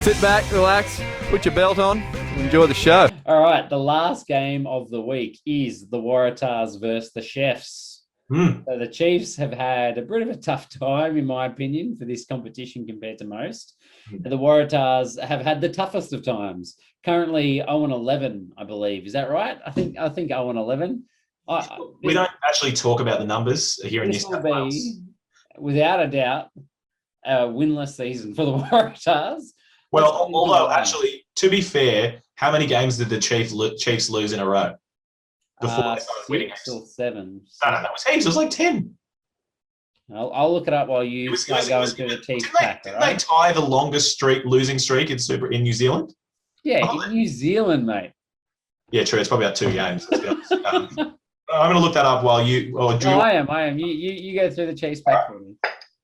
Sit back, relax, put your belt on, and enjoy the show. All right, the last game of the week is the Waratahs versus the Chefs. So the Chiefs have had a bit of a tough time, in my opinion, for this competition compared to most. The Waratahs have had the toughest of times. Currently 0-11, I believe. Is that right? I think 0-11. We don't actually talk about the numbers here in New This will South Wales. be, without a doubt, a winless season for the Waratahs. Well, although actually, to be fair, how many games did the Chiefs lose in a row before they started winning? 6 or 7. No, that was heaps. It was like 10. I'll look it up while you start going through the Chiefs pack. Didn't they tie the longest losing streak in New Zealand? Yeah, in New Zealand, mate. Yeah, true. It's probably about 2 games. Let's be honest. I'm going to look that up while you. I am. You go through the Chiefs pack for me.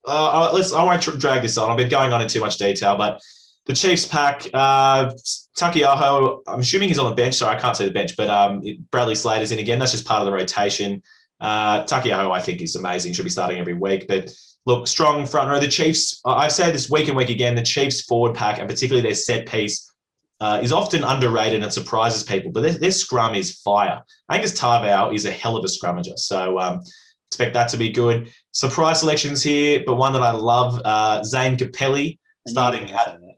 I won't drag this on. I've been going on in too much detail, but the Chiefs pack, Takiaho, I'm assuming he's on the bench. Sorry, I can't see the bench, but Bradley Slater's in again. That's just part of the rotation. Takiaho, I think, is amazing. Should be starting every week. But look, strong front row. The Chiefs, I've said this week and week again, the Chiefs forward pack, and particularly their set piece, is often underrated and surprises people. But their scrum is fire. Angus Tarvau is a hell of a scrummager. So expect that to be good. Surprise selections here, but one that I love, Zane Capelli starting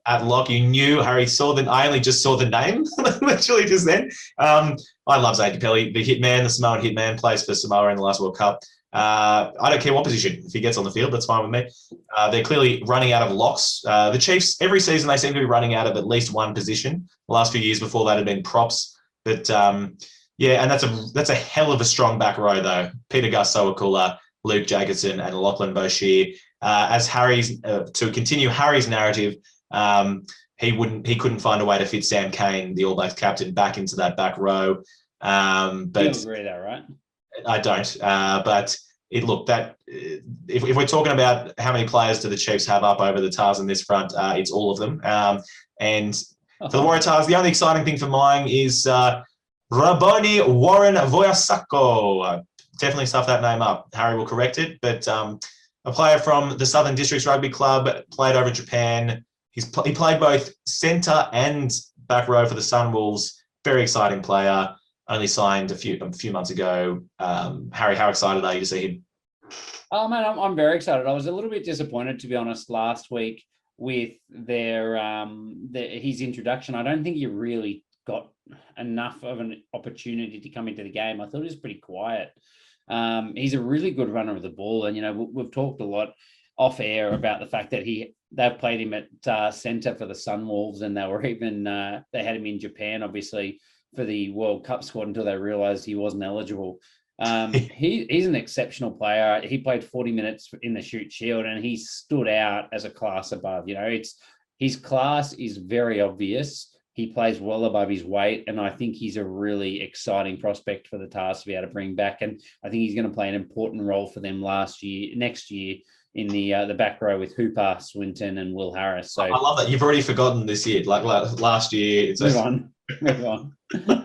at lock. You knew, Harry, I only just saw the name, literally just then. I love Zane Capelli, the hitman, the Samoan hitman, plays for Samoa in the last World Cup. I don't care what position. If he gets on the field, that's fine with me. They're clearly running out of locks. The Chiefs, every season, they seem to be running out of at least one position. The last few years before that had been props. But, yeah, and that's a hell of a strong back row, though. Peter Gus-Sowakula, Luke Jacobson, and Lachlan Boshier. As Harry's to continue Harry's narrative, he couldn't find a way to fit Sam Cane, the All Blacks captain, back into that back row. But you don't agree with that, right? I don't. But if we're talking about how many players do the Chiefs have up over the Tars in this front, it's all of them. And for the Waratahs, the only exciting thing for mine is Raboni Warren Voyasako. Definitely stuff that name up. Harry will correct it, but a player from the Southern Districts Rugby Club, played over in Japan. He played both centre and back row for the Sunwolves. Very exciting player. Only signed a few months ago. Harry, how excited are you to see him? Oh man, I'm very excited. I was a little bit disappointed, to be honest, last week with his introduction. I don't think he really got enough of an opportunity to come into the game. I thought he was pretty quiet. He's a really good runner of the ball, and we've talked a lot off air about the fact that they've played him at centre for the Sunwolves, and they were even they had him in Japan, obviously, for the World Cup squad until they realised he wasn't eligible. He's an exceptional player. He played 40 minutes in the Shoot Shield, and he stood out as a class above. His class is very obvious. He plays well above his weight, and I think he's a really exciting prospect for the Tars to be able to bring back. And I think he's going to play an important role for them next year in the back row with Hooper, Swinton, and Will Harris. So I love that. You've already forgotten this year, like last year. Move on.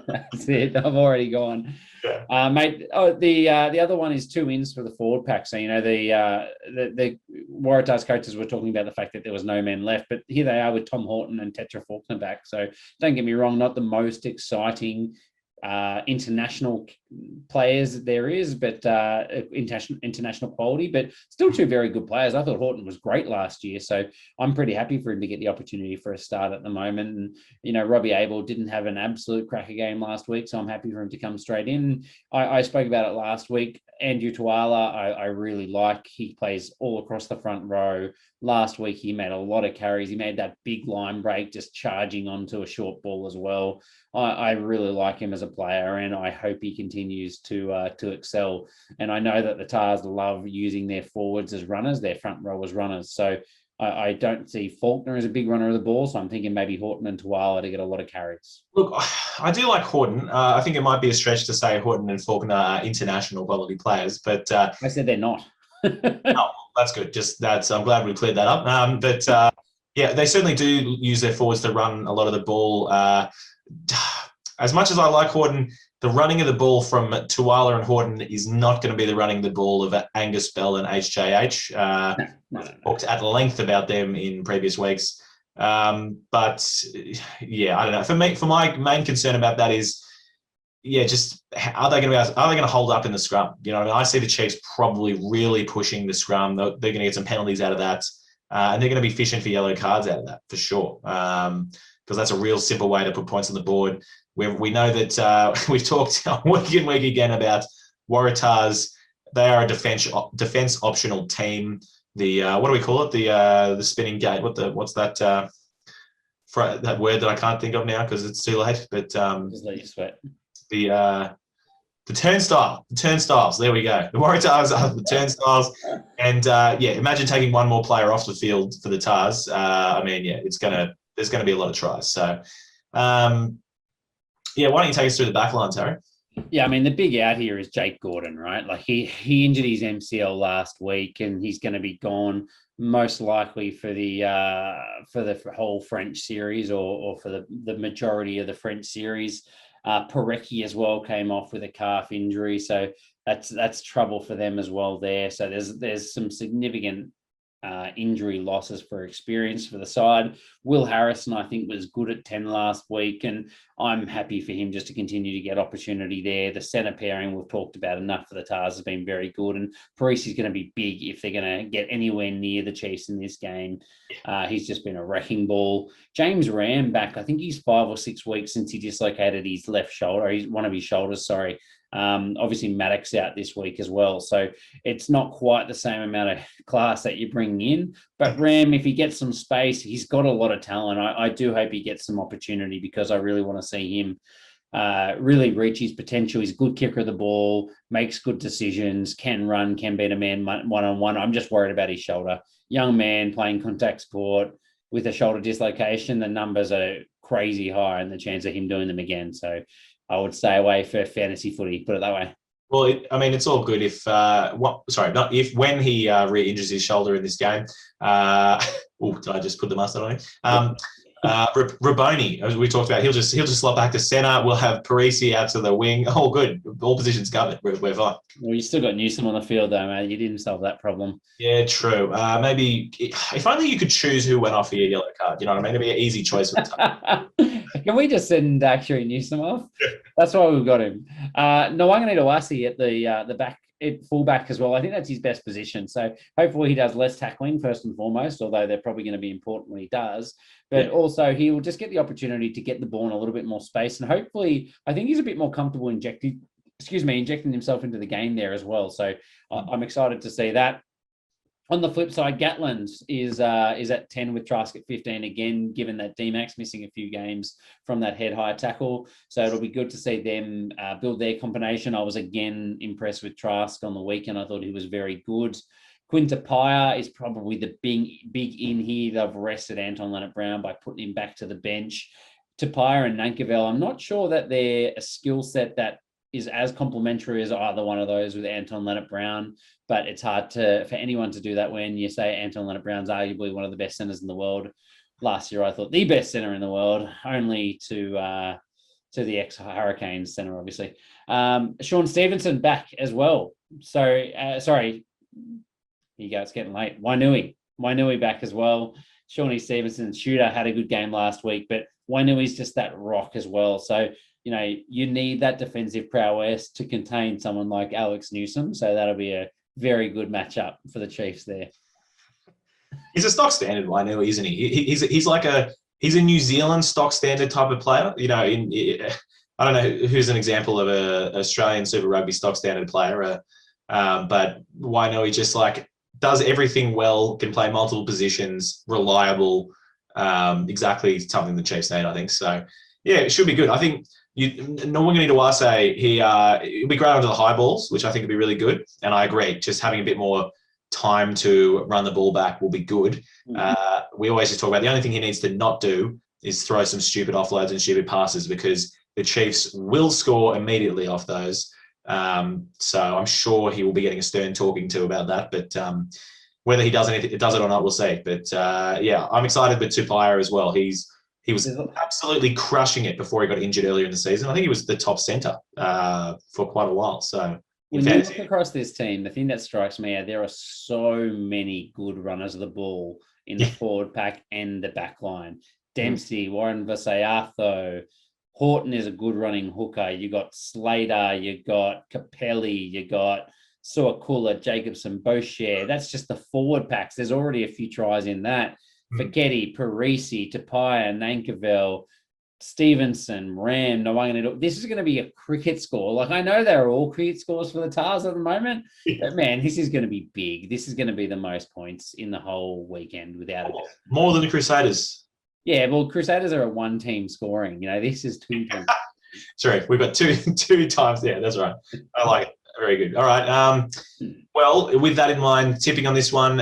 That's it. I've already gone. Yeah. Mate. Oh, the other one is 2 ins for the forward pack. So the Waratahs coaches were talking about the fact that there was no men left, but here they are with Tom Horton and Tetra Faulkner back. So don't get me wrong, not the most exciting international players that there is, but international quality, but still 2 very good players. I thought Horton was great last year, so I'm pretty happy for him to get the opportunity for a start at the moment. And Robbie Abel didn't have an absolute cracker game last week, so I'm happy for him to come straight in. I spoke about it last week. Andrew Tuala, I really like. He plays all across the front row. Last week, he made a lot of carries. He made that big line break, just charging onto a short ball as well. I really like him as a player, and I hope he continues to excel. And I know that the Tars love using their forwards as runners, their front row as runners. So I don't see Faulkner as a big runner of the ball, so I'm thinking maybe Horton and Tuala to get a lot of carries. Look, I do like Horton. I think it might be a stretch to say Horton and Faulkner are international quality players, but I said they're not. Oh, that's good. I'm glad we cleared that up. Yeah, they certainly do use their forwards to run a lot of the ball. As much as I like Horton, the running of the ball from Tuala and Horton is not going to be the running the ball of Angus Bell and HJH. No. Talked at length about them in previous weeks. But yeah, I don't know. For my main concern about that is, yeah, just are they going to hold up in the scrum? You know what I mean? I see the Chiefs probably really pushing the scrum. They're going to get some penalties out of that. And they're going to be fishing for yellow cards out of that for sure. Because that's a real simple way to put points on the board. We know that we've talked week in, week again about Waratahs. They are a defense optional team. The what do we call it? The spinning gate. What's that? That word that I can't think of now because it's too late. But Just let you sweat. The turnstiles. There we go. The Waratahs are the turnstiles. And yeah, imagine taking one more player off the field for the Tars. I mean, yeah, there's gonna be a lot of tries. So yeah, why don't you take us through the back line, Terry? Yeah, I mean, the big out here is Jake Gordon, right? Like he injured his MCL last week, and he's going to be gone most likely for the whole French series or for the majority of the French series. Parecki as well came off with a calf injury, so that's trouble for them as well there. So there's some significant injury losses for experience for the side. Will Harrison, I think, was good at 10 last week, and I'm happy for him just to continue to get opportunity there. The centre pairing we've talked about enough for the Tars has been very good, and Parisi's going to be big if they're going to get anywhere near the Chiefs in this game. He's just been a wrecking ball. James Ram back, I think he's 5 or 6 weeks since he dislocated his left shoulder. He's one of his shoulders, sorry. Obviously Maddox out this week as well, so it's not quite the same amount of class that you bring in, but Ram, if he gets some space, he's got a lot of talent. I do hope he gets some opportunity because I really want to see him really reach his potential. He's a good kicker of the ball, makes good decisions, can run, can beat a man one-on-one. I'm just worried about his shoulder. Young man playing contact sport with a shoulder dislocation, the numbers are crazy high and the chance of him doing them again, so I would stay away for fantasy footy, put it that way. Well, I mean, it's all good when he re-injures his shoulder in this game. Did I just put the mustard on him? Raboni, as we talked about, he'll just slot back to centre. We'll have Parisi out to the wing. Oh, good. All positions covered. We're fine. Well, you still got Newsom on the field, though, mate. You didn't solve that problem. Yeah, true. Maybe if only you could choose who went off for your yellow card. You know what I mean? It'd be an easy choice. Can we just send actually Newsom off? That's why we've got him. Nwangani at the back, fullback as well. I think that's his best position. So hopefully he does less tackling first and foremost, although they're probably going to be important when he does. But also he will just get the opportunity to get the ball in a little bit more space. And hopefully, I think he's a bit more comfortable injecting himself into the game there as well. So I'm excited to see that. On the flip side, Gatland is at 10 with Trask at 15 again, given that D-Max missing a few games from that head-high tackle. So it'll be good to see them build their combination. I was again impressed with Trask on the weekend. I thought he was very good. Quinta Paya is probably the big in here. They've rested Anton Leonard-Brown by putting him back to the bench. Tapia and Nankerville, I'm not sure that they're a skill set that is as complementary as either one of those with Anton Leonard-Brown, but it's hard for anyone to do that when you say Anton Leonard-Brown's arguably one of the best centers in the world. Last year, I thought the best center in the world, only to the ex-Hurricanes center, obviously. Sean Stevenson back as well. So, sorry, here you go, it's getting late. Wainui back as well. Shawnee Stevenson, shooter, had a good game last week, but Wainui's just that rock as well. So, you know, you need that defensive prowess to contain someone like Alex Newsom. So that'll be a very good matchup for the Chiefs there. He's a stock standard Wainui, isn't he? He's a New Zealand stock standard type of player. You know, I don't know who's an example of a Australian Super Rugby stock standard player, but Wainui just does everything well, can play multiple positions, reliable, exactly something the Chiefs need, I think. So, yeah, it should be good. I think Nwangani he'll be great onto the high balls, which I think would be really good. And I agree, just having a bit more time to run the ball back will be good. We always just talk about the only thing he needs to not do is throw some stupid offloads and stupid passes because the Chiefs will score immediately off those. So I'm sure he will be getting a stern talking to about that. But whether he does it or not, we'll see. But yeah, I'm excited with Tupaya as well. He was absolutely crushing it before he got injured earlier in the season. I think he was the top centre for quite a while. So when you look across this team, the thing that strikes me, there are so many good runners of the ball in the forward pack and the back line. Dempsey, Warren Vasayato, Horton is a good running hooker. You got Slater, you got Capelli, you got Suakula, Jacobson, Boucher. That's just the forward packs. There's already a few tries in that. Faghetti, Parisi, Tapia, Nankerville, Stevenson, Ram, Nawangana. This is going to be a cricket score. Like, I know they're all cricket scores for the Tars at the moment, but man, this is going to be big. This is going to be the most points in the whole weekend without a doubt. More than the Crusaders. Yeah, well, Crusaders are a one-team scoring. This is 2 teams. Sorry, we've got two times. Yeah, that's right. I like it. Very good. All right. Well, with that in mind, tipping on this one,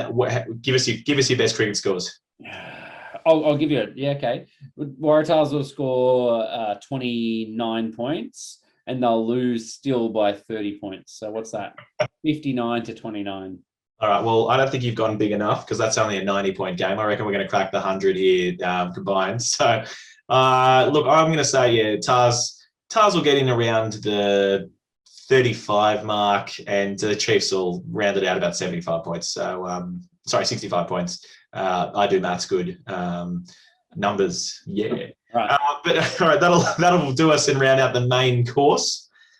give us your best cricket scores. I'll give you it. Yeah, okay. Waratahs will score 29 points, and they'll lose still by 30 points. So what's that? 59-29. All right. Well, I don't think you've gone big enough because that's only a 90-point game. I reckon we're going to crack the 100 here combined. So, look, I'm going to say, yeah, Tars will get in around the 35 mark, and the Chiefs will round it out about 75 points. So, 65 points. I do maths good. Numbers, yeah. Right. But all right, that'll do us and round out the main course.